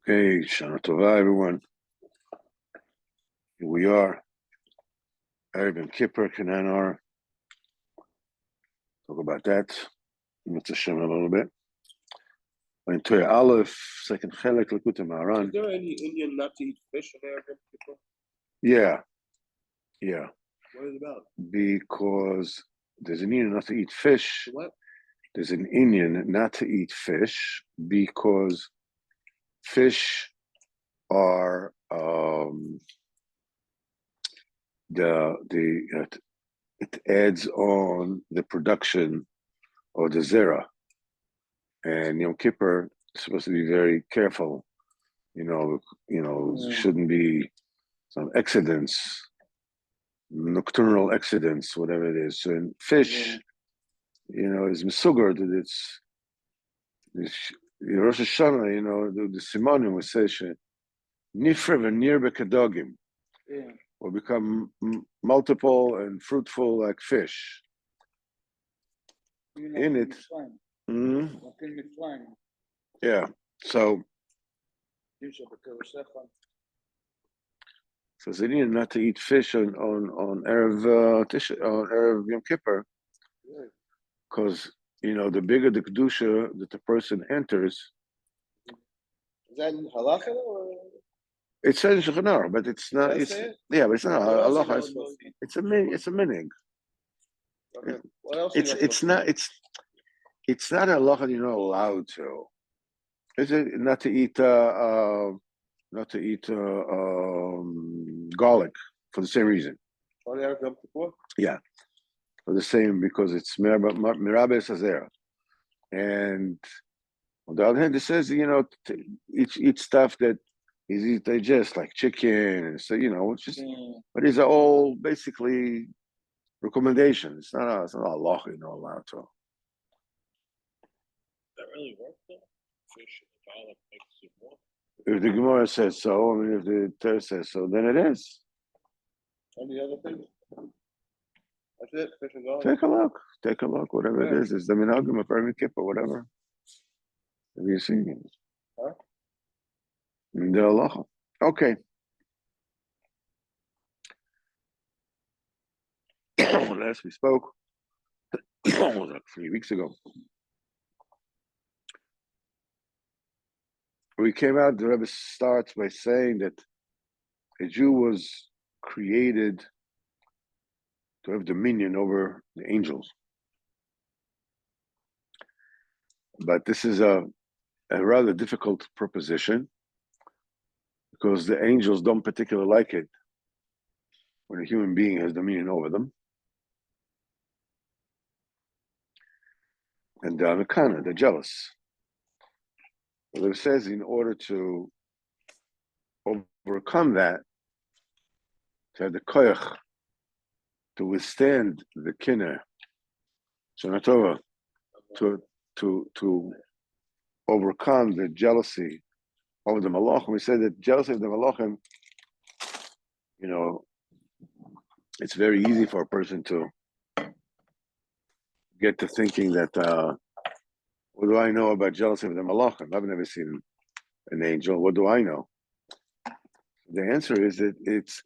Okay, Shana Tova, everyone. Here we are. Erev Kippur, Kanan. Talk about that. Mitzvah Shem a little bit. In Torah Aleph, second Chelek, Likutey Moharan. Is there any Indian not to eat fish in Erev Kippur? Yeah. What is it about? Because there's an Indian not to eat fish. What? There's an Indian not to eat fish because fish are it adds on the production of the zera, and Yom Kippur is supposed to be very careful. Shouldn't be some accidents, nocturnal accidents, whatever it is. So in fish, is mesugar that it's Rosh Hashanah. The Simonim would say nifre v'nir bekadogim. Will become multiple and fruitful like fish. In it. Yeah. So they need not to eat fish on Erev Yom Kippur, because the bigger the kedusha that the person enters. Is that in halacha or? It says Shulchan Aruch, but it's not. But it's not halacha. It's a minig. Okay. What else? It's not halacha. You're not allowed to. Is it not to eat? Garlic for the same reason. Yeah, for the same, because it's mirabe sazera. And on the other hand, it says eat stuff that is easy to digest, like chicken, and so it's just. But these are all basically recommendations. It's not a law. You're not allowed to. That really works though. Fish and garlic makes it more. If the Gemara says so, if the Torah says so, then it is. Any other things? That's it. Fish and garlic. Take a look. Whatever it is. It's the minhagim of Erev Kippur, whatever. Have you seen it? Huh? The halacha. Okay. Last we spoke was like 3 weeks ago. We came out, the Rebbe starts by saying that a Jew was created to have dominion over the angels. But this is a rather difficult proposition, because the angels don't particularly like it when a human being has dominion over them. And they're jealous. But it says in order to overcome that, to have the koyach, to withstand the kinner, Shana Tova, to overcome the jealousy of the malachim. We said that jealousy of the malachim, it's very easy for a person to get to thinking that, what do I know about jealousy of the malachim? I've never seen an angel. What do I know? The answer is that it's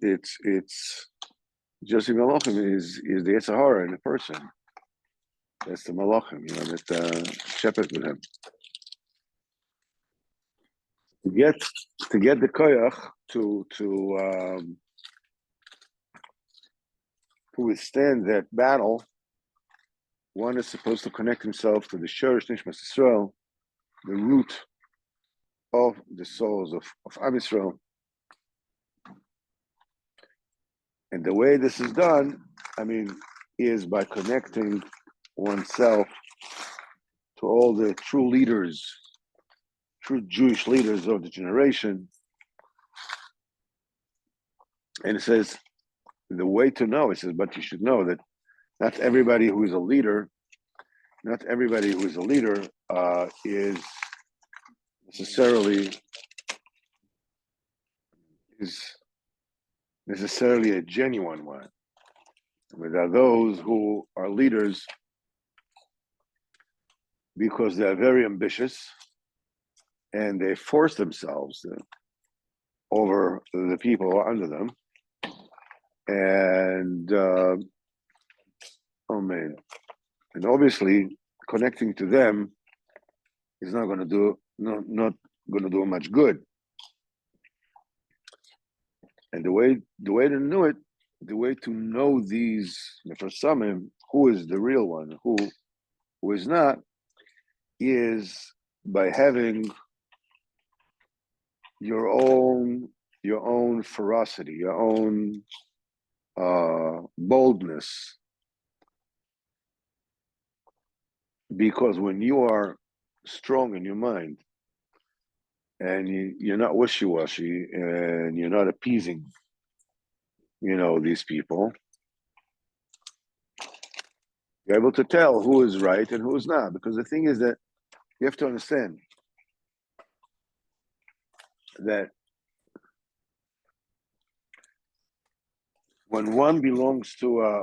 jealousy of malachim is the Yetzer Hara in a person. That's the malachim, that shepherds with him. To get the koyach to withstand that battle, one is supposed to connect himself to the Shorish Nishmas Yisrael, the root of the souls of Am Yisrael. And the way this is done, is by connecting oneself to all the true leaders, true Jewish leaders of the generation. And it says, the way to know, it says, but you should know that not everybody who is a leader is necessarily a genuine one. There are those who are leaders because they are very ambitious and they force themselves over the people who are under them. And oh man, and obviously connecting to them is not going to do not going to do much good. And the way to know it, the way to know these Mefarsamim, who is the real one, who is not, is by having your own ferocity, your own boldness. Because when you are strong in your mind and you're not wishy-washy and you're not appeasing, these people, you're able to tell who is right and who is not. Because the thing is that you have to understand that when one belongs to a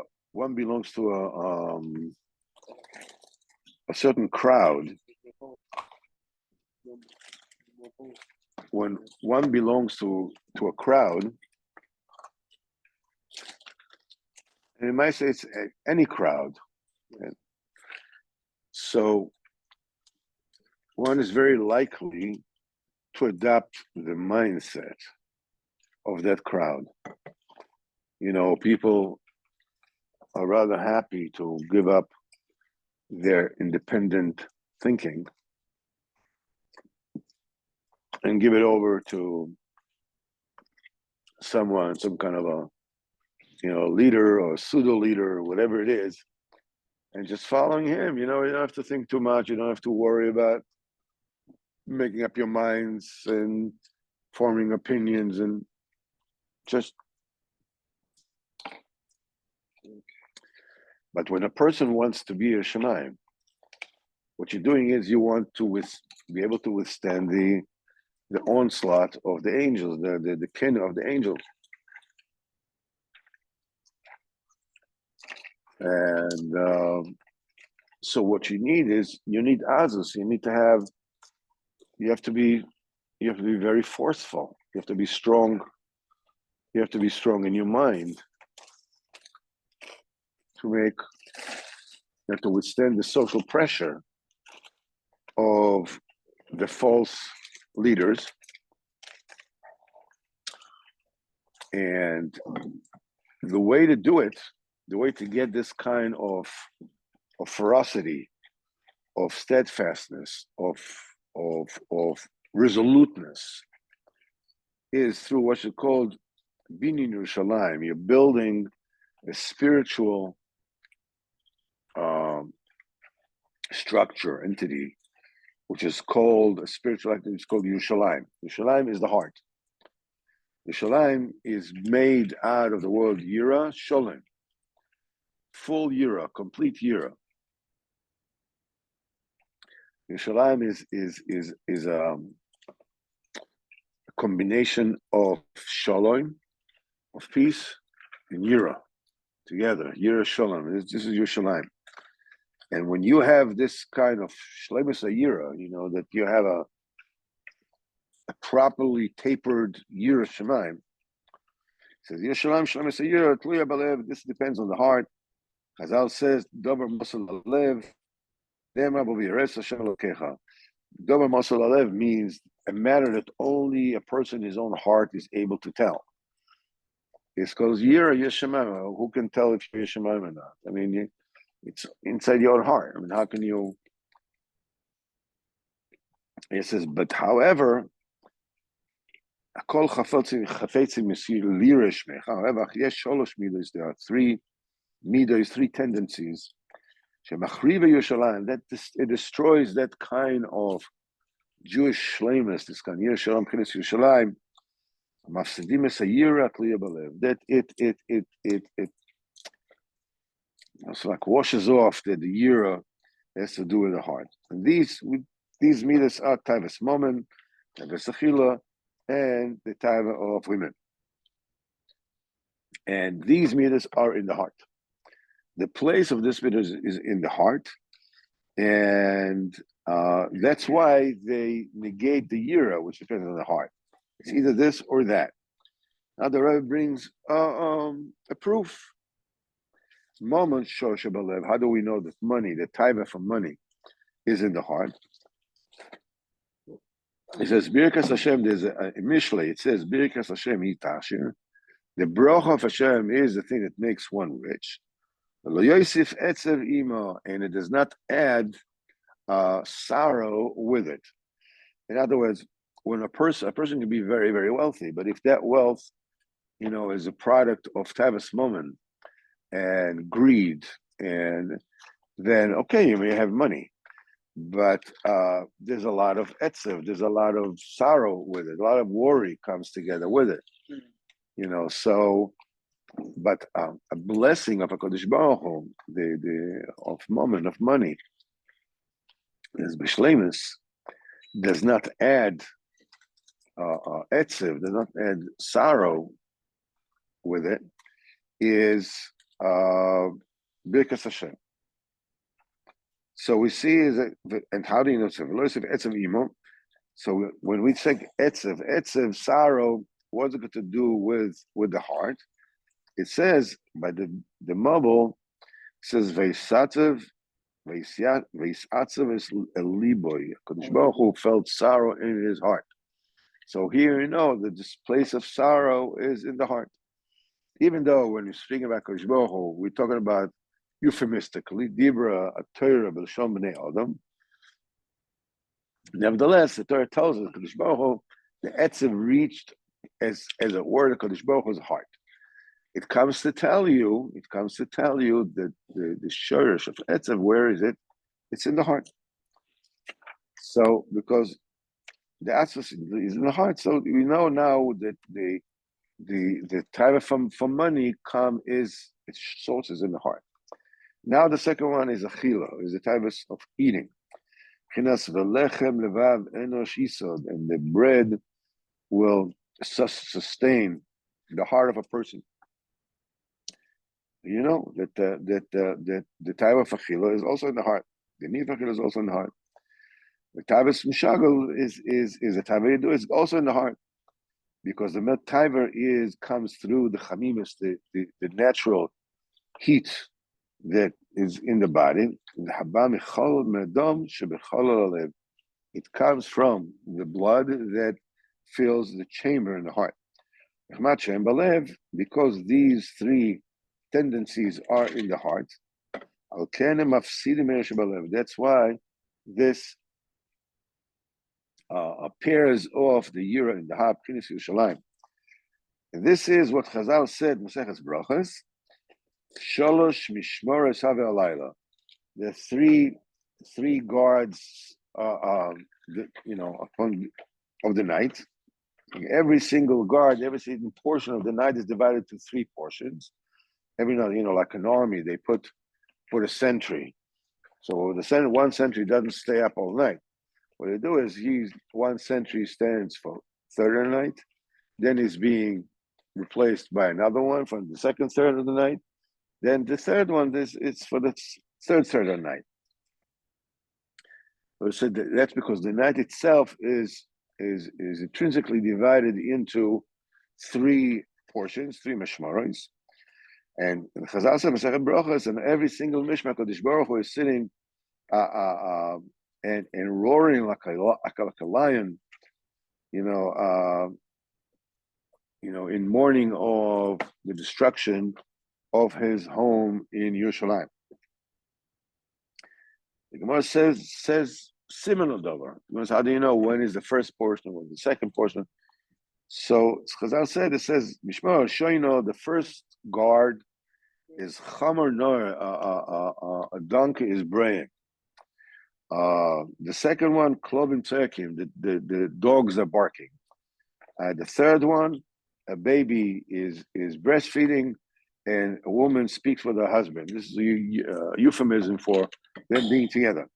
certain crowd, when one belongs to a crowd, and you might say it's any crowd, so one is very likely to adopt the mindset of that crowd. People are rather happy to give up their independent thinking and give it over to someone, some kind of a leader or pseudo leader or whatever it is, and just following him. You don't have to think too much. You don't have to worry about making up your minds and forming opinions, and just. But when a person wants to be a Shemayim, what you're doing is you want to be able to withstand the onslaught of the angels, the kin of the angels. And so what you need is you need azus. You have to be very forceful. You have to be strong. You have to be strong in your mind you have to withstand the social pressure of the false leaders. And the way to do it, the way to get this kind of ferocity, of steadfastness, of resoluteness, is through what's called Binyan Yerushalayim. You're building a spiritual structure, entity, which is called a spiritual entity. It's called Yerushalayim. Yerushalayim is the heart. Yerushalayim is made out of the word Yira, Sholem, full Yira, complete Yira. Yerushalayim is a combination of Shalom, of peace, and Yira together. Yira Shalom. This is Yerushalayim. And when you have this kind of Shlemus Yira, that you have a properly tapered Yira Shemaim, it says Yerushalayim Shlemus Yira Tluya Balev. This depends on the heart. Chazal says Dover Mosel Alev. Dema B'Yeres Hashem Elokecha. Dover Mosel Alev means a matter that only a person in his own heart is able to tell. It's called Yira Yeshemaim. Who can tell if you're Yeshemaim or not? I mean, it's inside your heart. I mean, how can you? It says, but however, however, there are three midos, three tendencies. That it destroys that kind of Jewish shlemus, this kind of Yerushalayim, Chinas Yerushalayim. That it it's like washes off that the Yira has to do with the heart. And these midas are Taivas Momen, Taivas Achila, and the Taiva of women. And these midas are in the heart. The place of this midas is in the heart. And That's why they negate the yira, which depends on the heart. It's either this or that. Now the Rebbe brings a proof. Moment shosha balev. How do we know that money, the taiva for money, is in the heart? It says Birkas Hashem. There's a Mishlei. It says Birkas Hashem hitashir. The bracha of Hashem is the thing that makes one rich. Lo yosif etzev imo, and it does not add sorrow with it. In other words, when a person can be very, very wealthy, but if that wealth, is a product of tavas moment and greed, and then okay, you may have money, but there's a lot of etzev, there's a lot of sorrow with it, a lot of worry comes together with it, So, but a blessing of a Kodesh Baruch Hu, the of moment of money, is b'shleimus, does not add etzev, does not add sorrow with it, is Birkas Hashem. So we see is that, and how do you know etzev imo? So when we say etzev sorrow, what's it got to do with the heart? It says by the mabul, it says veisatzev is eliboy. Kodesh Baruch Hu felt sorrow in his heart. So here you know that this place of sorrow is in the heart. Even though when we're speaking about Kodesh Baruch Hu, we're talking about euphemistically, Dibra, a Torah, B'Lashon B'nei Adam. Nevertheless, the Torah tells us Kodesh Baruch Hu, the etzev reached as a word of Kodesh Baruch Hu's heart. It comes to tell you that the shorish of etzev, where is it? It's in the heart. So because the atzvus is in the heart, so we know now that the taiva from money its source is in the heart. Now the second one is achila, is the taiva of eating. And the bread will sustain the heart of a person. You know that the taiva of achila is also in the heart. The need of achila is also in the heart. The taiva mishagel is a taiva yidu, is also in the heart, because the taiva comes through the chamimus, the natural heat that is in the body. It comes from the blood that fills the chamber in the heart. Because these three tendencies are in the heart, that's why this pairs off the yira in the heart. And this is what Chazal said, Maseches Brachos, Shalosh Mishmoros Have Alayla. The three guards, of the night. Every single guard, every single portion of the night is divided to three portions. Every night, like an army, they put a sentry. So one sentry doesn't stay up all night. What they do is one sentry stands for third of the night, then he's being replaced by another one for the second third of the night. Then the third one it's for the third of the night. So that's because the night itself is intrinsically divided into three portions, three mishmaros. And the Chazal said Masechet Brachos, and every single mishmar Kodesh Baruch Hu is sitting and roaring like a lion, in mourning of the destruction of his home in Yerushalayim. The Gemara says similar davar. How do you know when is the first portion, when is the second portion? So Chazal said, it says Mishmar Shoino, the first guard is Chamar Nor, a donkey is braying. The second one, Klobim Tzekim, the dogs are barking. The third one, a baby is breastfeeding, and a woman speaks with her husband. This is a euphemism for them being together.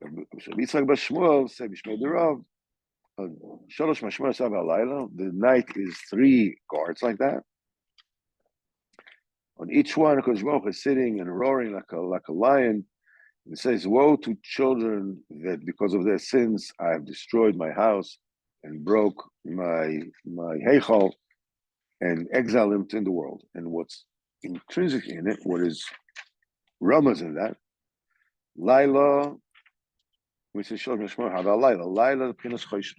The night is three guards like that. On each one, Kodesh Baruch is sitting and roaring like a lion, It says, woe to children that because of their sins I have destroyed my house and broke my heichal and exiled them in the world. And what's intrinsic in it, what is Ramas in that, Laila, which is Shol Mishmor Hava Laila, Laila Pinas Choshech.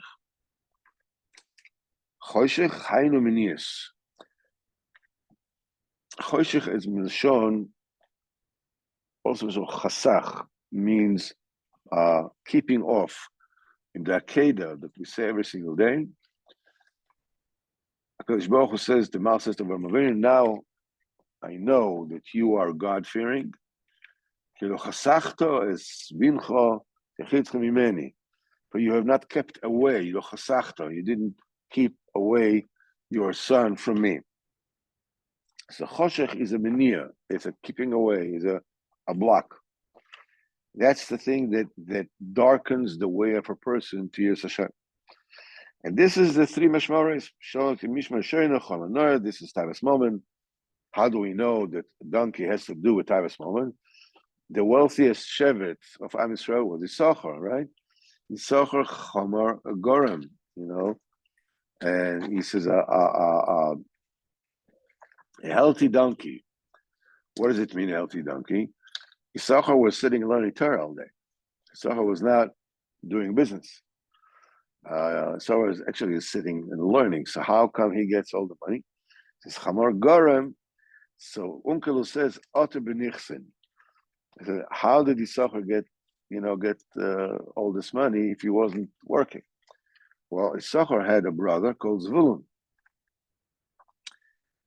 Choshech Hainu Minias. Choshech is Milshon, also so Chasach, means keeping off. In the Akedah that we say every single day, HaKadosh Baruch Hu says, the Mal says to Avraham, now I know that you are God-fearing. For you have not kept away, you didn't keep away your son from me. So Choshech is a menir, it's a keeping away, is a block. That's the thing that darkens the way of a person to Yiras Hashem. And this is the three mashmaros. This is Tavis Moment. How do we know that a donkey has to do with Tavis Moment? The wealthiest shevet of Am Yisrael was Yisachar, right? Yisachar Chamar Gorem, and he says a healthy donkey. What does it mean, a healthy donkey? Yisachar was sitting and learning Torah all day. Yisachar was not doing business. So is actually sitting and learning. So how come he gets all the money? He says Chamar Gorem. So Unkel says Otter Benichsen. How did Yisachar get all this money if he wasn't working? Well, Yisachar had a brother called Zvulun.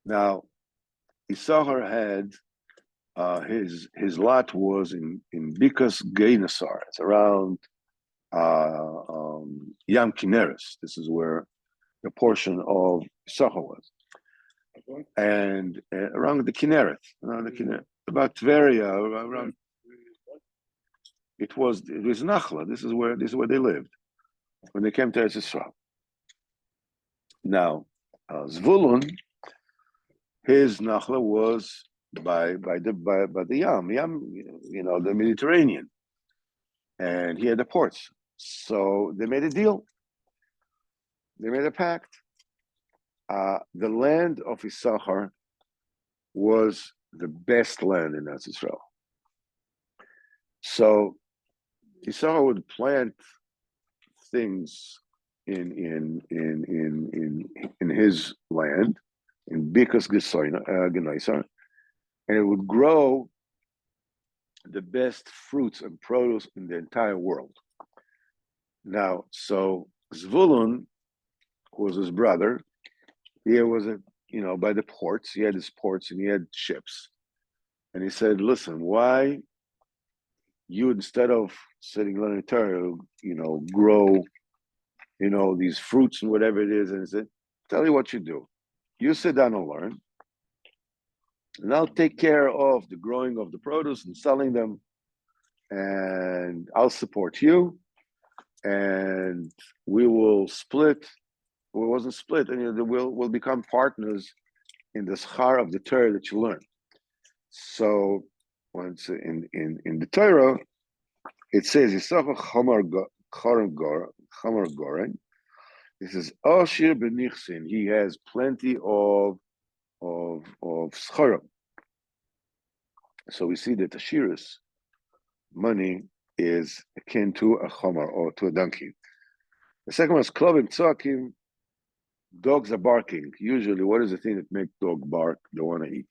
Now, Yisachar had his lot was in Bikas Geinasar. It's around Yam Kineres. This is where the portion of Yisachar was, and around the Kinneret, about Tveria, around. It was Nachla. This is where they lived when they came to Eretz Yisrael. Now, Zvulun, his Nachla was by the Yam, the Mediterranean, and he had the ports. So they made a deal. They made a pact. The land of Issachar was the best land in Eretz Yisrael. So Issachar would plant things in his land, in Bikas Genaisar, and it would grow the best fruits and produce in the entire world. Now, so Zvulun, who was his brother, he was by the ports. He had his ports and he had ships, and he said, "Listen, why you instead of sitting learning Torah, grow, these fruits and whatever it is?" And he said, "Tell you what you do. You sit down and learn, and I'll take care of the growing of the produce and selling them, and I'll support you, and we will split." Well, it wasn't split, and we'll become partners in the schar of the Torah that you learn. So once in the Torah, it says Yisachar Chamar Goren. It says Ashir Benichsin. He has plenty of scharim. So we see that Ashiras money is akin to a chamar or to a donkey. The second one is Klovim Tzakim. Dogs are barking. Usually, what is the thing that makes dog bark? They want to eat.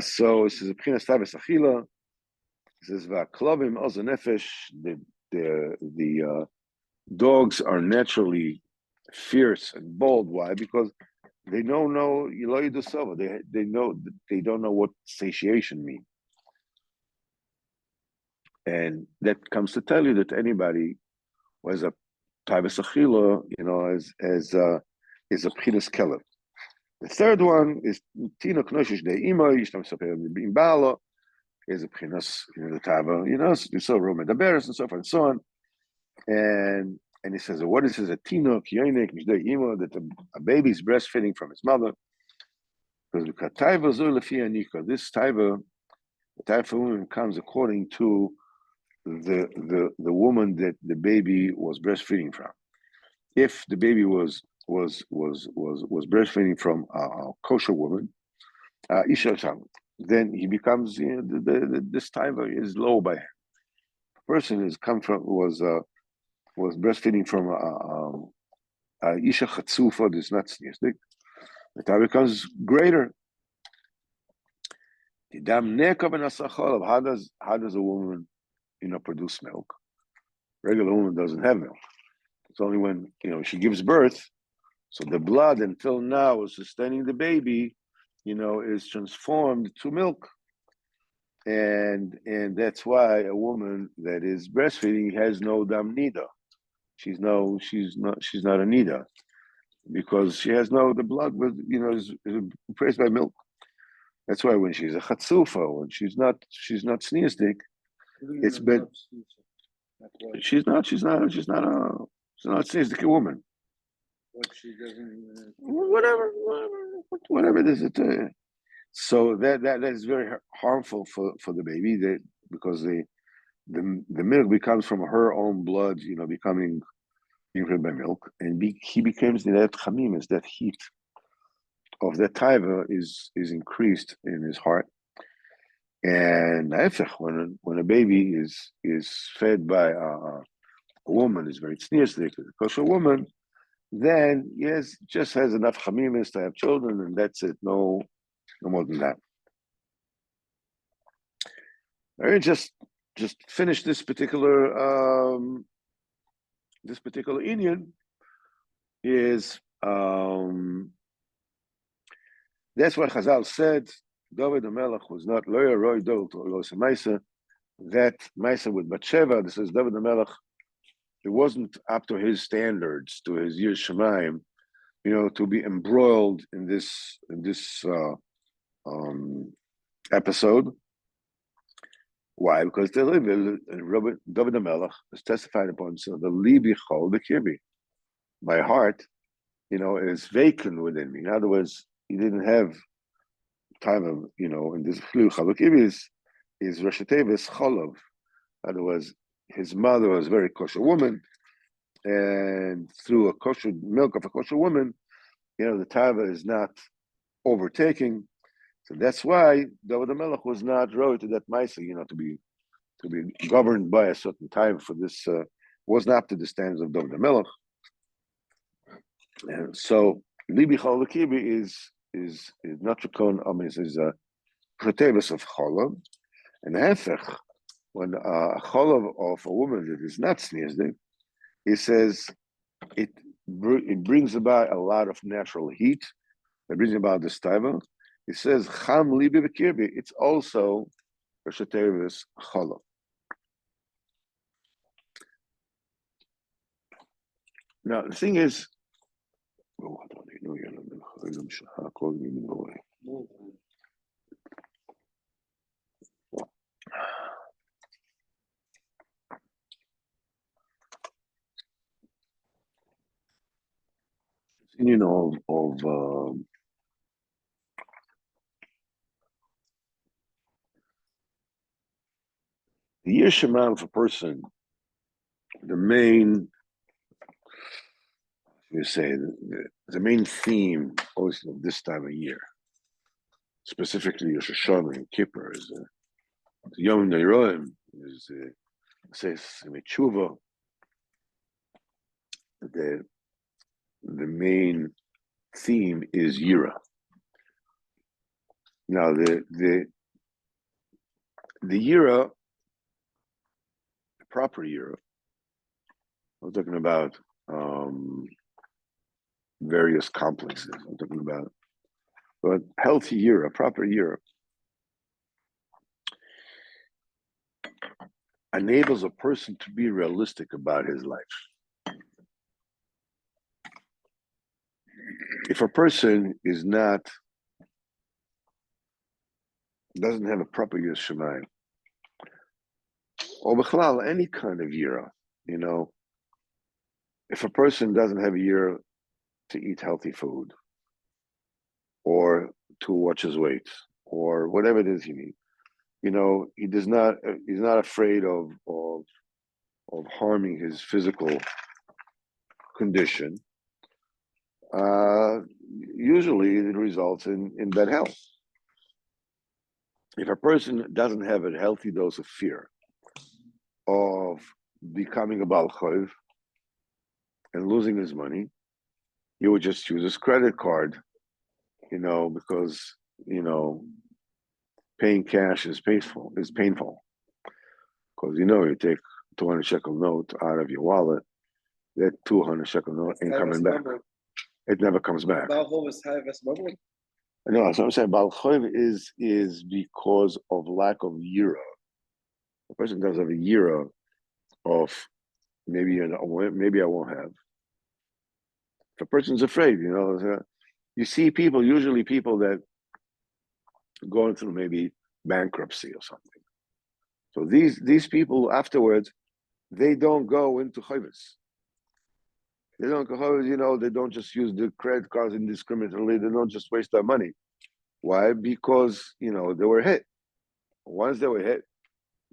So this is a Pchinas Tavis Achila. It says Va'klovim Oza Nefesh. The dogs are naturally fierce and bold. Why? Because they don't know Eloi Dusova. They don't know what satiation means. And that comes to tell you that anybody who has a Tavis Achila, is a Pchinas Kelev. The third one is Tino Knoshish De Ima, Yishtam Saper Bim Bala, is a Pchinas, the Tava, you saw Rome Daberes and so forth and so on. And he says, what is this? A Tino Kyoinek Mishde Ima, that a baby is breastfeeding from his mother. Because Taiva Zul Lefi Anika, this Taiva The time for women comes according to the woman that the baby was breastfeeding from. If the baby was breastfeeding from a kosher woman, Isha Sham, then he becomes this time is low by him. The person is come from was breastfeeding from Isha Chatzufa, this not sneezing. The time becomes greater. How does a woman produce milk? Regular woman doesn't have milk. It's only when she gives birth. So the blood until now is sustaining the baby, is transformed to milk. And that's why a woman that is breastfeeding has no dam nida. She's not a nida, because she has the blood is replaced by milk. That's why when she's a chatzufa, when she's not sneezdik, it's bad. She's not a sneezdik woman. What she doesn't. Whatever it is. So that is very harmful for the baby, because the milk becomes from her own blood, becoming fed by milk, and he becomes that chamim, that heat of that taiva is increased in his heart. And when a baby is fed by a woman, is very tzniusdik, a kosher woman, then yes, just has enough chamimis to have children, and that's it. No more than that. All right, just finish this particular inyan is that's why Chazal said David the Melech was not loya roy dol to los Maisa. That Maisa with Bathsheba, this is David the Melech. It wasn't up to his standards, to his Yir Shemaim, to be embroiled in this episode. Why? Because David the Melech is testified upon, so the libi chol b'kirbi. My heart, is vacant within me. In other words, he didn't have time of, in this flu chalukibbi is Rosh Hashanah cholov. In other words, his mother was a very kosher woman, and through a kosher milk of a kosher woman, the tava is not overtaking. So that's why David HaMelech was not wrote to that Maisa, to be governed by a certain time for this, wasn't up to the standards of David HaMelech. And so Libi Chol Kibi is not Chakon Amis, is a Protebus of Cholav, and Hefech, when a Cholav of a woman that is not sneezing, he says it brings about a lot of natural heat. It brings about the staiva. He says Cham Libi B'Kirbi. It's also Protebus Cholav. Now the thing is. Of the Yir Shema of a person, the main, the main theme always of this time of year, specifically Rosh Hashanah and Kippur, is Yom Neiroim, is says Metshuva. The main theme is Yira. Now the Yira, the proper Yira, I'm talking about various complexes. I'm talking about, but healthy Yira, proper Yira, enables a person to be realistic about his life. If a person doesn't have a proper Yir Shemayim, or b'chalal, any kind of Yira, if a person doesn't have a Yira to eat healthy food, or to watch his weight, or whatever it is he needs, he does not. He's not afraid of harming his physical condition. Usually, it results in bad health. If a person doesn't have a healthy dose of fear of becoming a Baal Chov and losing his money, he would just use his credit card, because paying cash is painful. Because you take 200 shekel note out of your wallet, that 200 shekel note ain't coming back. It never comes back. No, that's what I'm saying. Baal Chov is because of lack of yira. A person does have a yira of maybe I won't have. If a person's afraid, you see usually people that going through maybe bankruptcy or something. So these people afterwards, they don't go into chayvus. They don't go, they don't just use the credit cards indiscriminately. They don't just waste their money. Why? Because, they were hit. Once they were hit,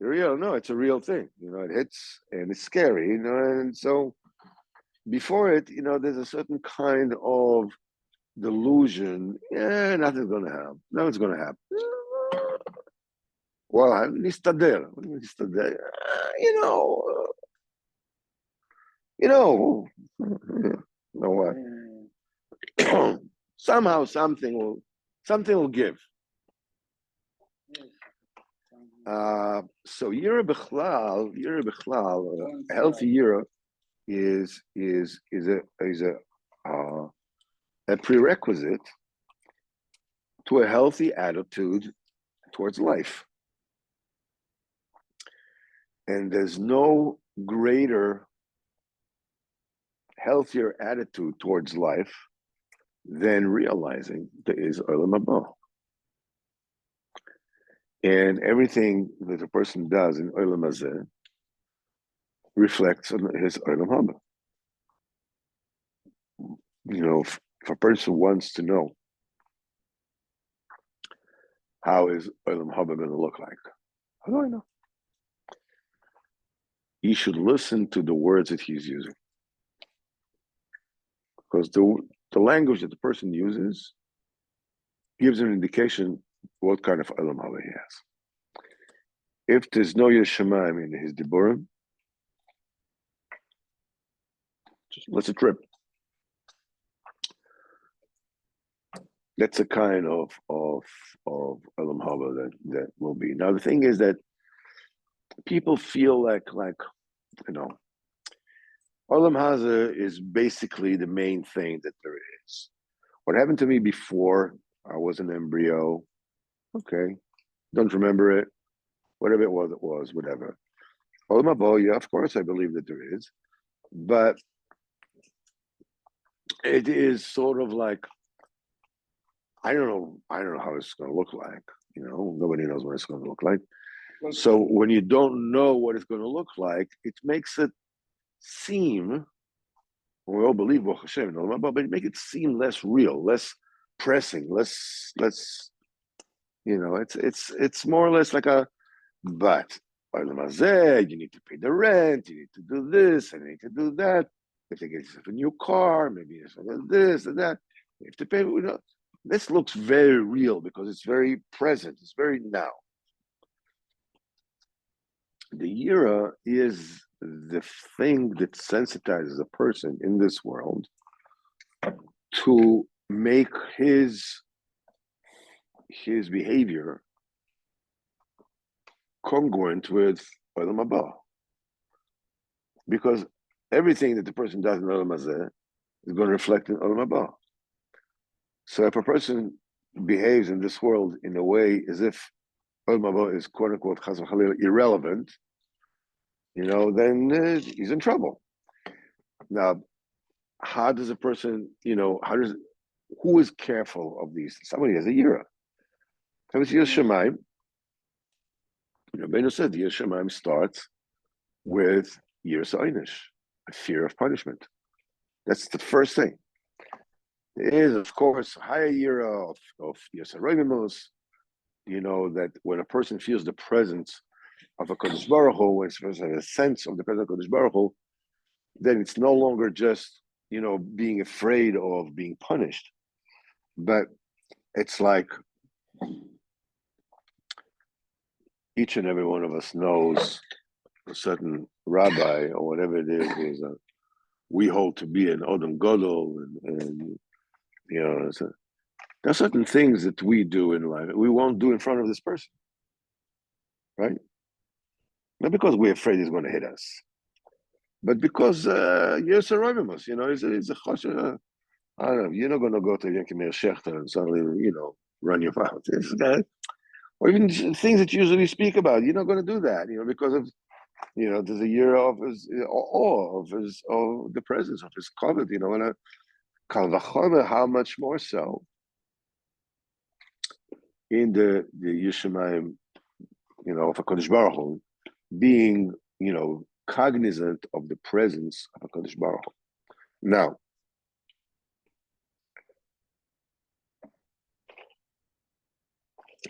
it's a real thing. It hits and it's scary, and so before it, there's a certain kind of delusion. Yeah, nothing's going to happen. Nothing's going to happen. Well, nistader. What? Somehow something will give. So Yira Bichlal, a healthy Yira is a prerequisite to a healthy attitude towards life. And there's no greater, healthier attitude towards life than realizing there is Olam Haba. And everything that a person does in Olam Hazeh reflects on his Olam Haba. If a person wants to know how is Olam Haba going to look like, how do I know? He should listen to the words that he's using. Because the language that the person uses gives an indication what kind of Olam Haba he has. If there's no Yeshamayim in his Diburim, just let's a trip. That's a kind of Olam Haba that will be. Now the thing is that people feel like Olam Hazeh is basically the main thing that there is. What happened to me before I was an embryo, okay, don't remember it. Whatever it was, whatever. Olam Haba, yeah, of course I believe that there is. But it is sort of like, I don't know how it's going to look like. Nobody knows what it's going to look like. So when you don't know what it's going to look like, it makes it seem, we all believe, but it make it seem less real, less pressing, less. It's more or less like but you need to pay the rent, you need to do this, and you need to do that. If you get yourself a new car, maybe this and that. You have to pay. This looks very real because it's very present. It's very now. The Yira is the thing that sensitizes a person in this world to make his behavior congruent with Olam Haba. Because everything that the person does in Olam Hazeh is going to reflect in Olam Haba. So if a person behaves in this world in a way as if Olam Haba is quote unquote chas v'chalil irrelevant, then he's in trouble. Now, how does a person, who is careful of these? Somebody has a Yira. Somebody has Shemaim. Rabbeinu said the Yira Shemaim starts with Yiras Einish, a fear of punishment. That's the first thing. There is, of course, higher Yira of Yiras HaRoimimus, that when a person feels the presence of a Kodesh Baruch Hu, when a person has a sense of the presence of Kodesh Baruch Hu, then it's no longer just, being afraid of being punished, but it's like each and every one of us knows a certain rabbi or whatever it is we hold to be an Odom Godol, and there are certain things that we do in life we won't do in front of this person, right? Not because we're afraid he's going to hit us, but because you're surviving us. It's a choshev. I don't know. You're not going to go to Yankee Shechter and suddenly, run your mouth. Or even things that you usually speak about. You're not going to do that, because of, there's a year of his awe of the presence of his covet, and kal vachomer, how much more so in the Yishamayim, of a Kodesh Baruch Hu, being, cognizant of the presence of a Kodesh Baruch Hu. Now,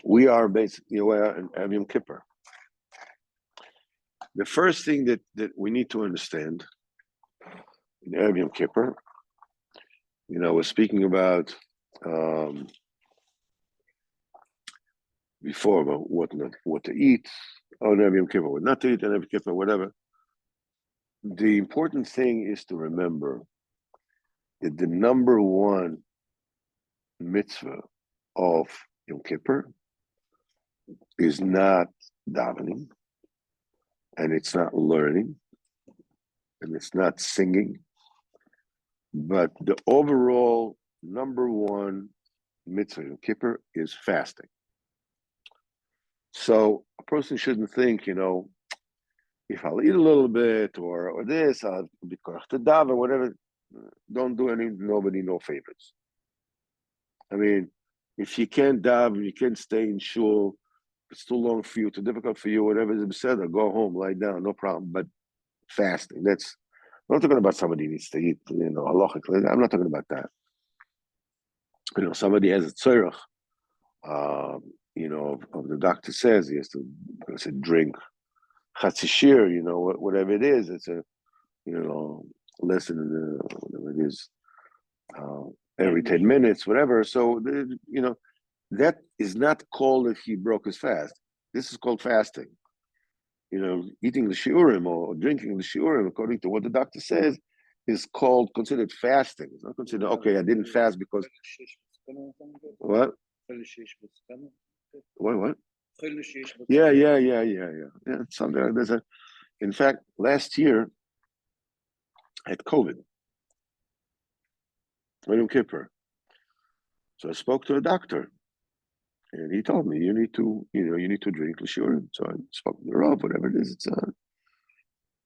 we are basically in Erev Kippur. The first thing that we need to understand in Erev Kippur, we're speaking about before about what to eat on Erev Kippur, what not to eat on Erev Kippur, whatever. The important thing is to remember that the number one mitzvah of Yom Kippur is not davening, and it's not learning, and it's not singing, but the overall number one mitzvah of Yom Kippur is fasting. So a person shouldn't think, if I'll eat a little bit or this, I'll be korach to daven, whatever. Don't do nobody no favors. I mean, if you can't daven, you can't stay in shul, it's too long for you, too difficult for you, whatever is said, go home, lie down, no problem. But fasting, I'm not talking about somebody who needs to eat, halachically. I'm not talking about that. Somebody has a tzorach, of the doctor says he has to drink chatzishir, whatever it is. It's a, less than whatever it is, every 10 minutes, whatever. So, that is not called if he broke his fast. This is called fasting. Eating the shiurim or drinking the shiurim, according to what the doctor says, is considered fasting. It's not considered, okay, I didn't fast because... What? What? Yeah. Something like this. In fact, last year, I had COVID. Yom Kippur. So I spoke to a doctor, and he told me you need to drink lishurim. So I spoke to the Rav, whatever it is.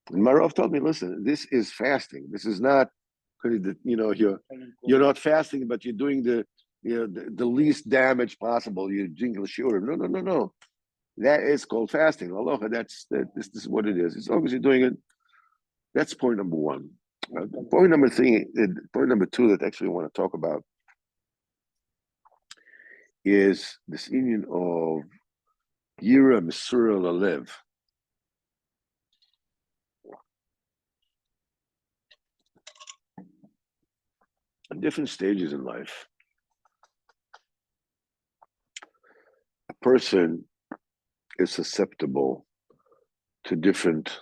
And my Rav told me, listen, this is fasting. This is not because you're not fasting, but you're doing the least damage possible. You drink lishurim. No. That is called fasting. Aloha. This is what it is. As long as you're doing it. That's point number one. Point number two that actually I want to talk about is this union of Yira Mesura Lalev. At different stages in life, a person is susceptible to different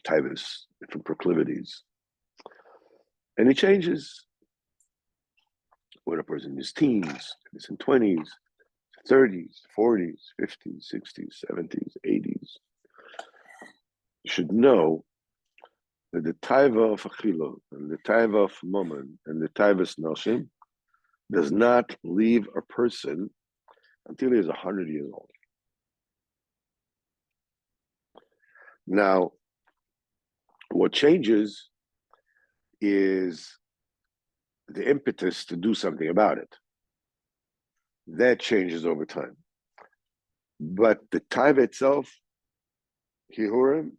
types, different proclivities. And it changes when a person is teens, is in 20s, 30s, 40s, 50s, 60s, 70s, 80s. You should know that the taiva of achila and the taiva of mammon and the taiva of noshim does not leave a person until he is 100 years old. Now, what changes is the impetus to do something about it. That changes over time. But the taiva itself, hihurim,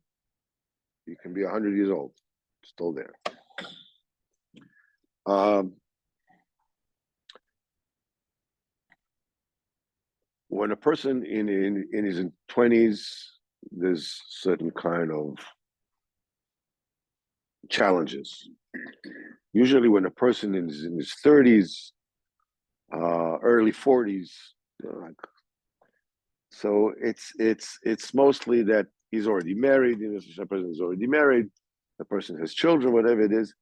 you can be 100 years old, still there. when a person in his 20s, there's certain kind of challenges. Usually when a person is in his 30s, early 40s, like, so it's mostly that he's already married, the person is already married, the person has children, whatever it is.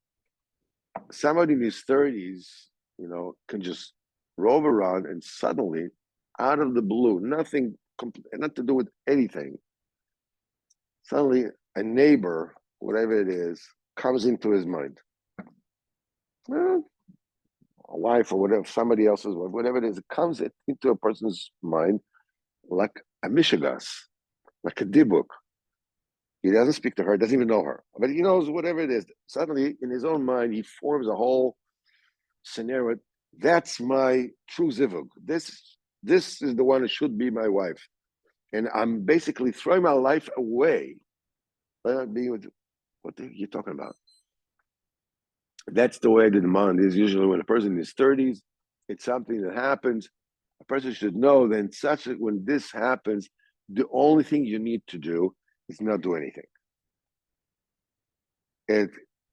Somebody in his 30s, can just roam around and suddenly, out of the blue, nothing to do with anything, suddenly a neighbor, whatever it is, comes into his mind. Well, a wife or whatever, somebody else's wife, whatever it is, it comes into a person's mind like a mishigas, like a dibuk. He doesn't speak to her, doesn't even know her, but he knows whatever it is. Suddenly, in his own mind, he forms a whole scenario. That's my true zivug. This is the one that should be my wife, and I'm basically throwing my life away by not being with. What are you talking about? That's the way the demand is. Usually, when a person is 30s, it's something that happens. A person should know then when this happens, the only thing you need to do is not do anything.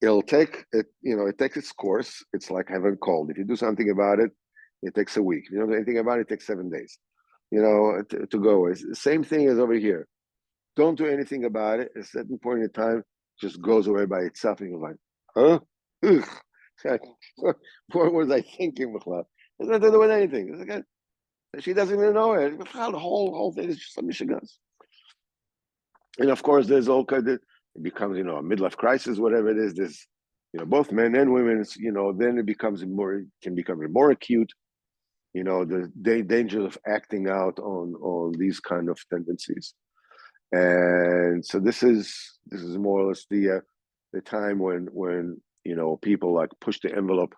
It'll take it, it takes its course. It's like having a cold. If you do something about it, it takes a week. You don't do anything about it, it takes 7 days. To go away. Same thing as over here. Don't do anything about it. At a certain point in time, just goes away by itself, and you're like, huh? Ugh. What was I thinking, Michal? It's nothing to do with anything. It's like she doesn't even know it. The whole thing is just something she does. And of course, there's all kind of, it becomes, a midlife crisis, whatever it is. There's, both men and women, then it can become more acute. The danger of acting out on these kind of tendencies. And so this is more or less the time when people like push the envelope,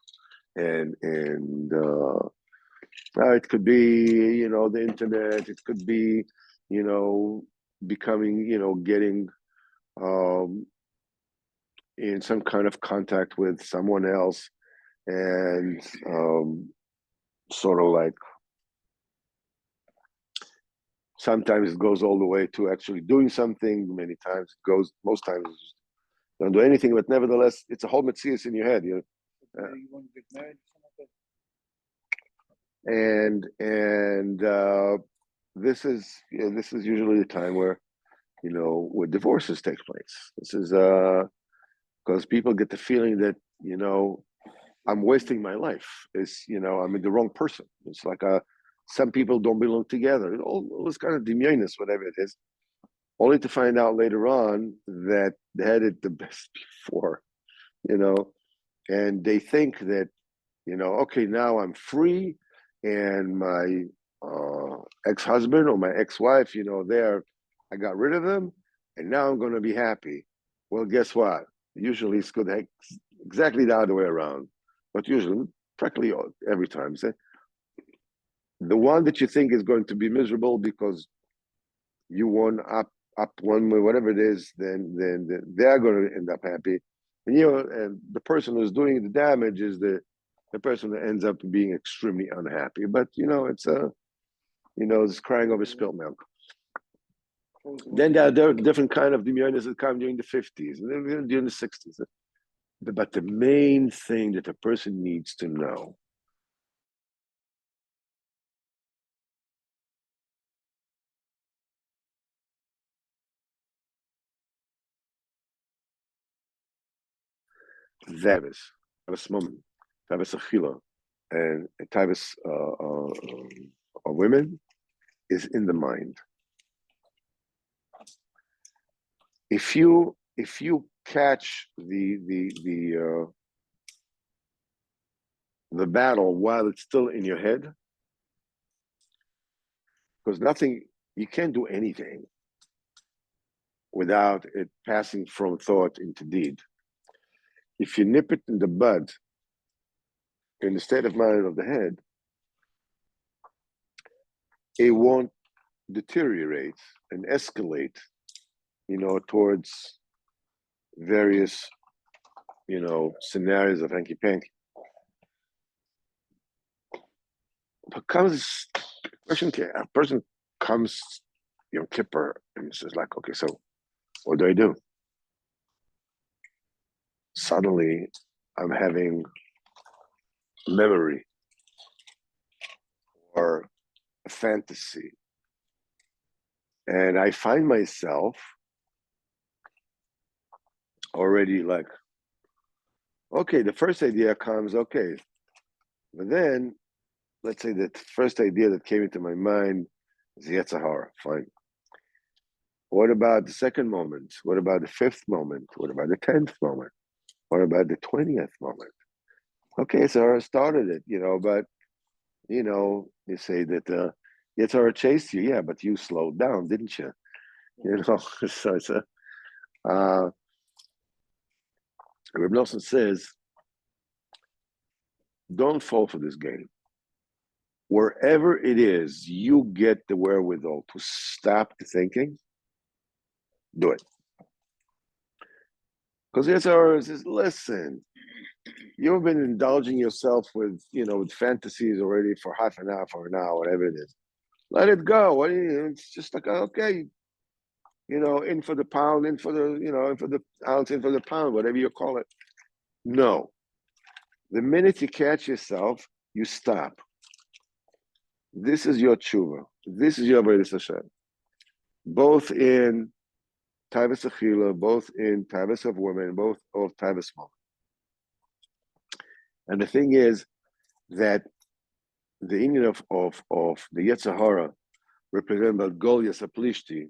and it could be the internet, it could be becoming getting in some kind of contact with someone else, and sort of like sometimes it goes all the way to actually doing something. Most times don't do anything, but nevertheless, it's a whole metzius in your head. You want to get married, and this is usually the time where where divorces take place. This is because people get the feeling that I'm wasting my life. I'm in the wrong person. It's like some people don't belong together. All this kind of demionis, whatever it is, only to find out later on that they had it the best before, and they think that, okay, now I'm free, and my ex-husband or my ex-wife, I got rid of them, and now I'm going to be happy. Well, guess what? Usually it's good exactly the other way around, but usually, practically every time, say, the one that you think is going to be miserable because you won up one way, whatever it is, then they are going to end up happy, and the person who's doing the damage is the person that ends up being extremely unhappy. But it's it's crying over spilt milk. Then there are different kind of demionis that come during the 50s and then during the 60s. But the main thing that a person needs to know that is a moment, tavis achila, and tavis of women is in the mind. If you catch the battle while it's still in your head, because you can't do anything without it passing from thought into deed. If you nip it in the bud, in the state of mind of the head, it won't deteriorate and escalate, towards various, scenarios of hanky-panky. What comes A person comes, Kippur, and says like, okay, so what do I do? Suddenly, I'm having memory or a fantasy, and I find myself already like, okay, the first idea comes, okay, but then let's say that first idea that came into my mind is Yetzer Hara. Fine. What about the second moment? What about the fifth moment? What about the 10th moment? What about the 20th moment? Okay, so I started it, but you say that Yetzer Hara chased you, yeah, but you slowed down, didn't you? So it's a Reb Nosson says, don't fall for this game. Wherever it is, you get the wherewithal to stop the thinking, do it. Because Yetzer says, listen, you've been indulging yourself with fantasies already for half an hour, for an hour, whatever it is. Let it go. It's just like, okay, in for the pound, in for the ounce, in for the pound, whatever you call it. No. The minute you catch yourself, you stop. This is your tshuva. This is your Avodas Hashem. Both in Taivas Achila, both in Taivas of women, both of Taivas moment. And the thing is that the union of the Yetzer Hara, represented by Goliath Aplishti,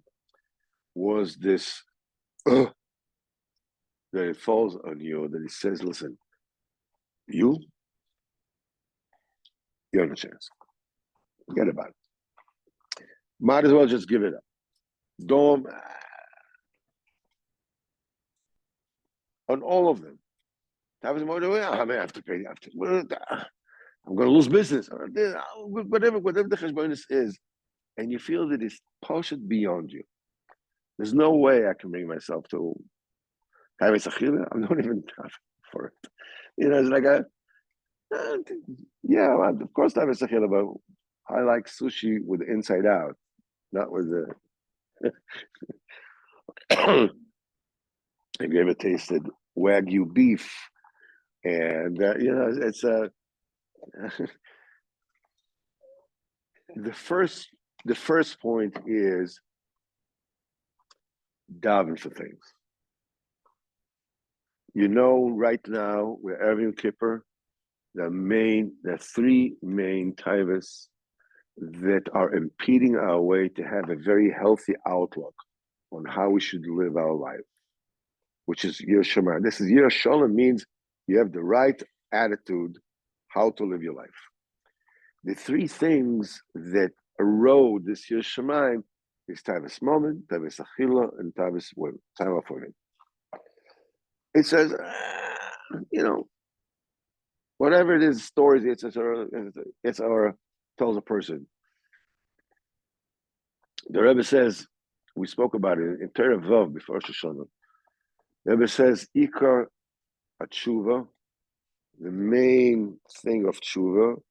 was this that it falls on you, that it says, listen, you have a chance. Forget about it. Might as well just give it up. Don't, on all of them. I have to pay. I'm going to lose business. Whatever the cheshbonis is, and you feel that it's poshet beyond you. There's no way I can bring myself to have a sachila. I'm not even tough for it. It's like well, of course I have a sachila, but I like sushi with the inside out, not with the. Have you ever tasted Wagyu beef? And it's a. The first point is daven for things. Right now we're Erev Kippur. The three main taivas that are impeding our way to have a very healthy outlook on how we should live our life, which is Yir Shema. This is Yir Shalom, means you have the right attitude how to live your life. The three things that erode this Yir Shemaim is Taivas Moment, Taivas Achila, and Taivas women. It says, whatever it is, stories, it's our tells a person. The Rebbe says, we spoke about it in Torah Vav before Rosh Hashanah. The Rebbe says, Ikar Atshuva, the main thing of Tshuva,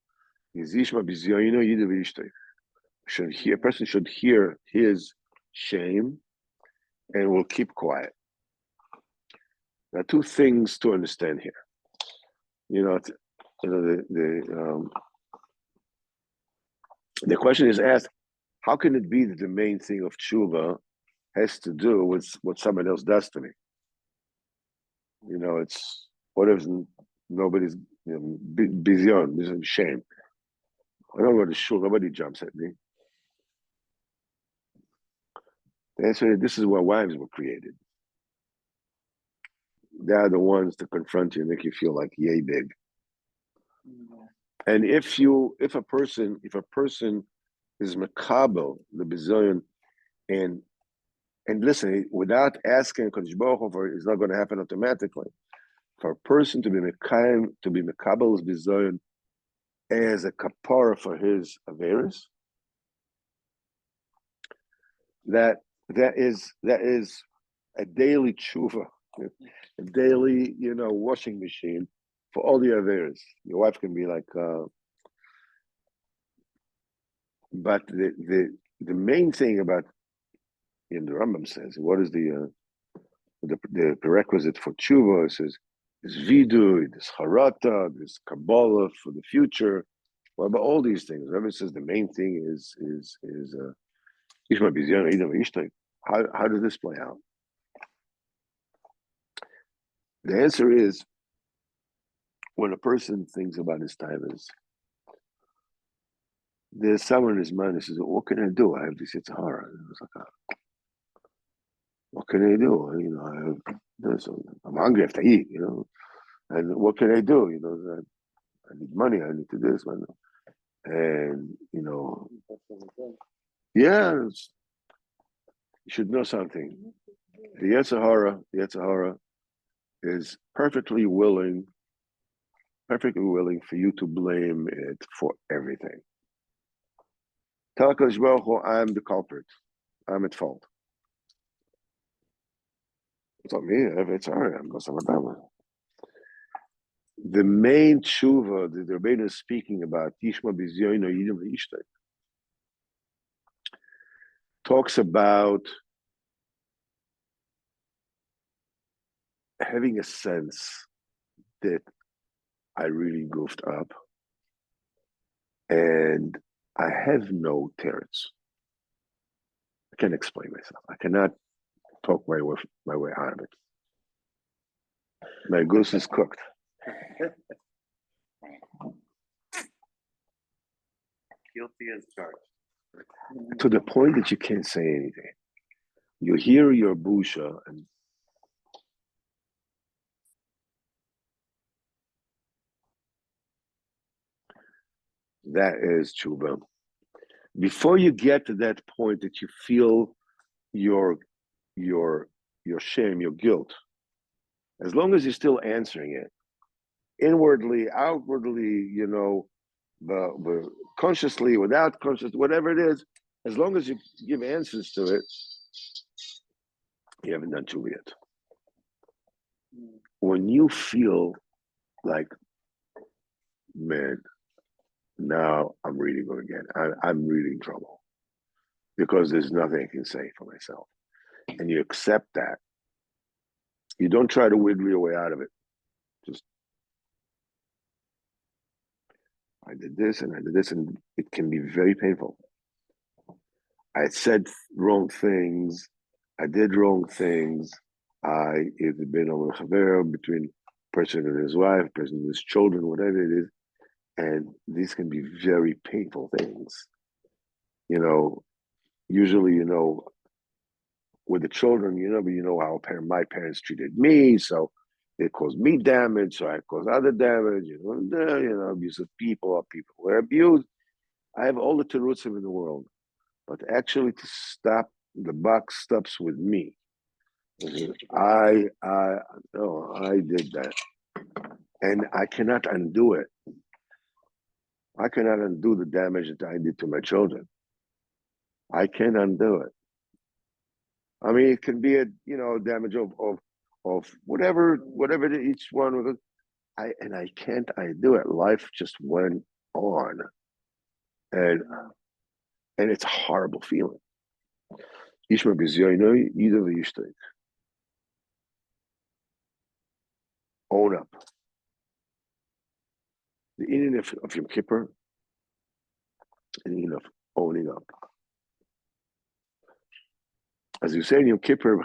is Yishma B'Zyoino Yidu V'Ishtoi. A person should hear his shame and will keep quiet. There are two things to understand here. The question is asked, how can it be that the main thing of tshuva has to do with what somebody else does to me? It's what if nobody's bizion, shame. I don't go to shul, nobody jumps at me. The answer is, this is why wives were created. They are the ones to confront you and make you feel like yay big. And if a person is makabel, the bizoyon, and listen, without asking Kodesh Baruch Hu for it, it's not going to happen automatically. For a person to be makabel's bizoyon as a kapara for his averis, that is a daily tshuva, a daily washing machine for all the averis. Your wife can be like But the main thing about, in the Rambam says, what is the prerequisite for tshuva? It says there's vidu, there's harata, there's kabbalah for the future. What about all these things? Rebbe says the main thing is how does this play out? The answer is, when a person thinks about his time, there's someone in his mind who says, what can I do? I have this Yitzhara. It's like, what can I do? I have this. I'm hungry, I have to eat, And what can I do? I need money, I need to do this. And, yeah, you should know something. The Yitzhara is perfectly willing for you to blame it for everything. Tell HaKadosh Baruch Hu, I'm the culprit. I'm at fault. It's not me. It's I'm not someone. The main tshuva that the Rebbeinu is speaking about, Yishma Bizyoino Yidim V'Ishtay, talks about having a sense that I really goofed up and I have no teretz. I can't explain myself. I cannot talk my way out of it. My goose is cooked. Guilty as charged. To the point that you can't say anything. You hear your busha and that is tshuva. Before you get to that point that you feel your shame, your guilt, as long as you're still answering it, inwardly, outwardly, but consciously, without conscious, whatever it is, as long as you give answers to it, you haven't done tshuva yet. When you feel like, man, now I'm really going to get, I'm really in trouble because there's nothing I can say for myself. And you accept that. You don't try to wiggle your way out of it. Just, I did this and I did this, and it can be very painful. I said wrong things. I did wrong things. It's been over between person and his wife, person and his children, whatever it is. And these can be very painful things. Usually, with the children, but how my parents treated me, so it caused me damage, so I caused other damage, abusive people or people who were abused. I have all the terutzim in the world. But actually to stop, the buck stops with me. I did that. And I cannot undo it. I cannot undo the damage that I did to my children. I can't undo it. I mean, it can be a damage of whatever each one of it. I can't undo it. Life just went on, and it's a horrible feeling. Yishma Bizyoino Yidim V'Ishtay. Own up. The meaning of Yom Kippur, the meaning of owning up. As you say in Yom Kippur,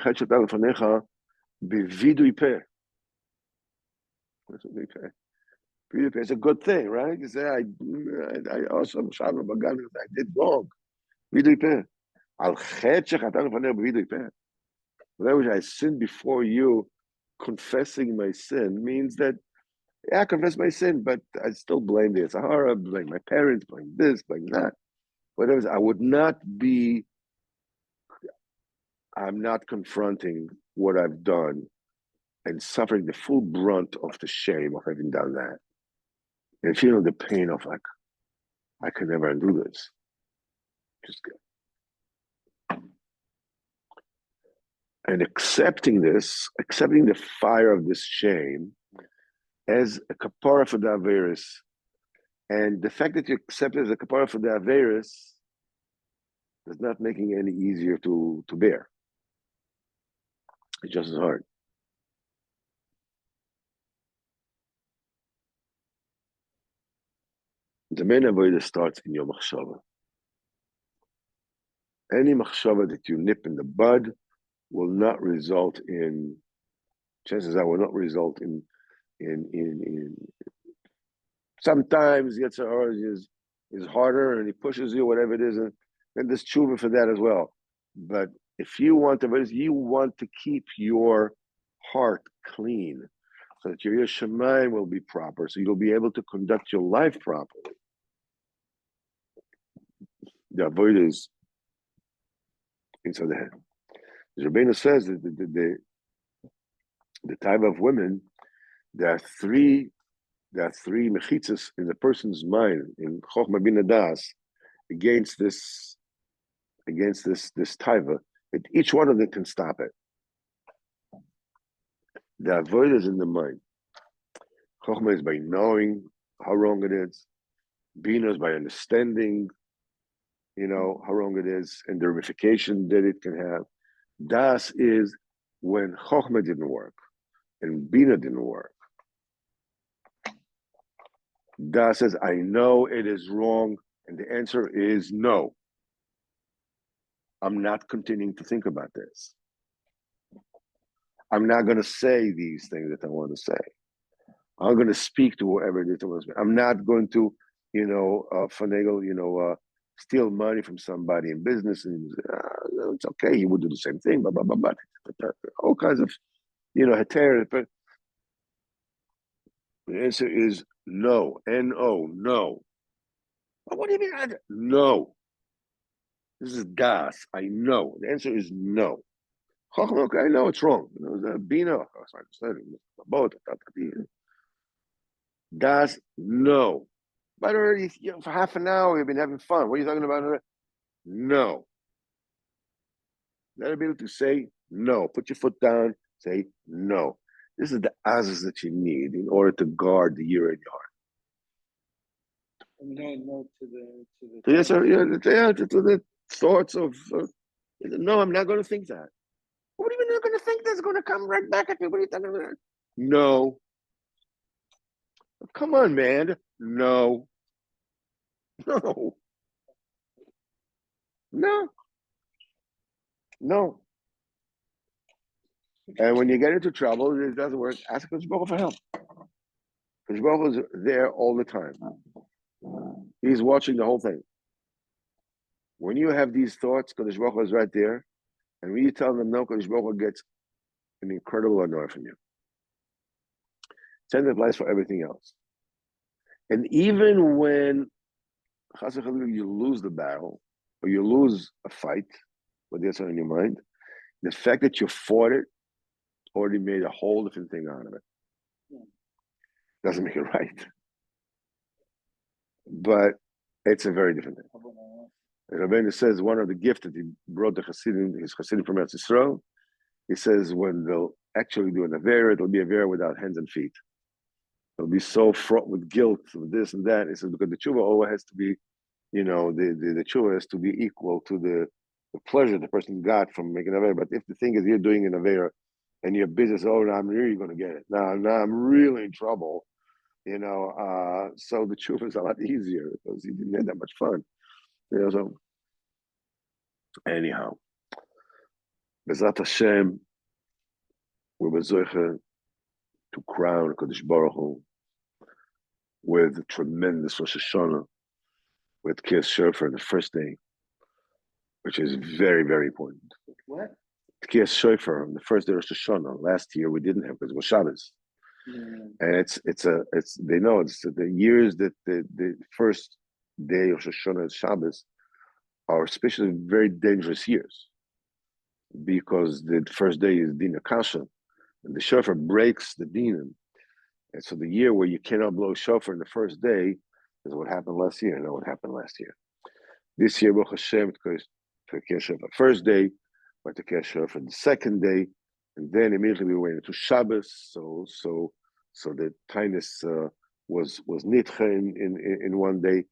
B'vidui peh. It's a good thing, right? You say, I also I did wrong. Vidui peh. Al chet shechatanu l'fanecha b'vidui peh. That which I sinned before you, confessing my sin means that, yeah, I confess my sin, but I still blame the Sahara, blame my parents, blame this, blame that. Whatever. I'm not confronting what I've done and suffering the full brunt of the shame of having done that. And feeling the pain of like, I can never undo this. Just good. And accepting the fire of this shame as a kapara for the Averis. And the fact that you accept it as a kapara for the Averis It's not making it any easier to bear. It's just as hard. The main avodah starts in your machshava. Any machshava that you nip in the bud will not result in, chances are will not result in sometimes Yetzer is harder and he pushes you, whatever it is, and there's tshuva for that as well. But if you want to keep your heart clean so that your Yeshamayim will be proper, so you'll be able to conduct your life properly. The avodah is inside the head. The Rabbeinu says that the type of women, there are three mechitzas in the person's mind in Chochmah Bina Das against this taiva, that each one of them can stop it. The avodah is in the mind. Chochmah is by knowing how wrong it is. Bina is by understanding, how wrong it is and the ramification that it can have. Das is when Chochmah didn't work and Bina didn't work. Das says, I know it is wrong, and the answer is no. I'm not continuing to think about this. I'm not going to say these things that I want to say. I'm going to speak to whoever it is I want to speak. I'm not going to, finagle, steal money from somebody in business, and it's okay. He would do the same thing, blah, blah, blah, blah. All kinds of, heter. But the answer is no. N-O, no. What do you mean? No. This is das. I know. The answer is no. Okay, I know it's wrong. Bina. Das, no. But already for half an hour we've been having fun. What are you talking about? No. Let be able to say no. Put your foot down. Say no. This is the azas that you need in order to guard the year in your heart. No to the thoughts of no, I'm not going to think that. What are you not going to think that's going to come right back at you? What are you talking about? No. Come on, man. No. No. No. No. And when you get into trouble, it doesn't work. Ask Kodesh Baruch Hu for help. Kodesh Baruch Hu is there all the time. He's watching the whole thing. When you have these thoughts, Kodesh Baruch Hu is right there. And when you tell them no, Kodesh Baruch Hu gets an incredible honor from you. Same applies for everything else. And even when you lose the battle or you lose a fight, what that's on your mind, the fact that you fought it already made a whole different thing out of it. Doesn't make it right. But it's a very different thing. Rabbeinu says one of the gifts that he brought to Hasidim, his Hasidim from Eretz Yisrael, he says when they'll actually do an Avera, it'll be a Avera without hands and feet. It'll be so fraught with guilt, with this and that. He says because the tshuva always has to be, the tshuva has to be equal to the pleasure the person got from making an Avera. But if the thing is you're doing an Avera and your business, now I'm really going to get it. Now I'm really in trouble. So the tshuva is a lot easier because he didn't have that much fun. So anyhow, Bezat Hashem, we're bezoiche to crown Kodesh Baruch Hu with a tremendous Rosh Hashanah, with Kiyas Shofar the first day, which is very, very important. what? Kiyas Shofar on the first day of Rosh Hashanah. Last year we didn't have because it was Shabbos. And it's they know it's the years that the first day of Rosh Hashanah is Shabbos are especially very dangerous years because the first day is Din Akasha and the shofar breaks the dinim. And so the year where you cannot blow shofar in the first day is what happened last year. Not what happened last year. This year, Baruch Hashem, because for Kiyas Shofar first day, but the Kiyas Shofar the second day, and then immediately we went into Shabbos. So the kindness was nitcha in one day.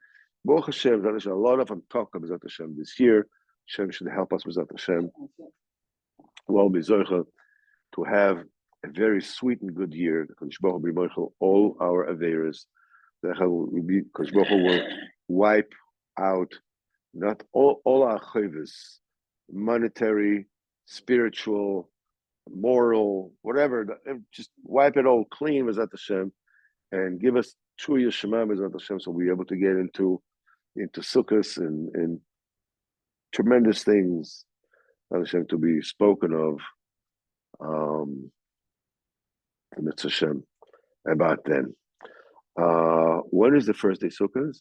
Baruch Hashem, a lot of talk about Hashem this year. Hashem should help us, Bezat Hashem. Well, Bezoicha, to have a very sweet and good year. All our Averas, Kosh Baruch Hu will wipe out not all our chayvus, monetary, spiritual, moral, whatever. Just wipe it all clean, Bezat Hashem, and give us true Yeshema, Bezat Hashem, so we'll be able to get into Sukkos and tremendous things, Hashem, to be spoken of, Mitzvah Hashem, about then. When is the first day Sukkot?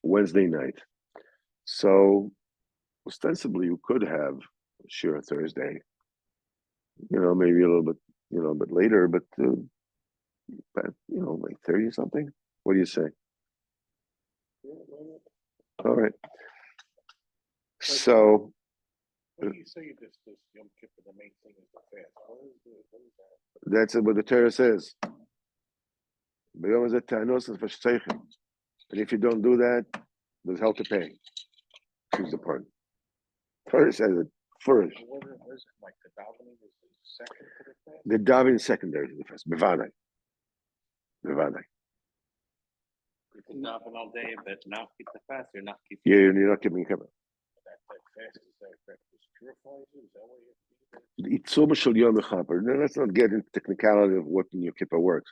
Wednesday night. So ostensibly you could have Shira Thursday, maybe a little bit, bit later, but like 30 something. What do you say? All right. So When you say this Yom Kippur, the main thing is the fast. What is that? that's what the Torah says. And if you don't do that, there's hell to pay. Choose the part. Torah says it first. What is it? Like the davening is the second to the fast? The davening is secondary to the first. Bevadai. You can daven all day, but not keep the fast. You're not keeping. Yeah, you're not keeping Kippur. That fast is that purifies you? Is that what Now, let's not get into technicality of what in your Kippur works.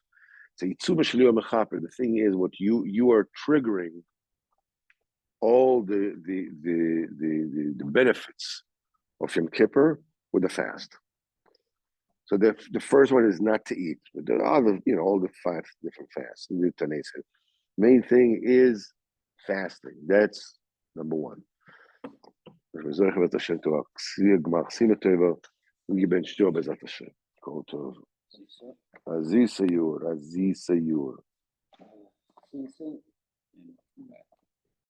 So the thing is, what you are triggering all the benefits of Yom Kippur with the fast. So the first one is not to eat. But there are all the 5 different fasts. Main thing is fasting. That's number one. Aziz Sayur.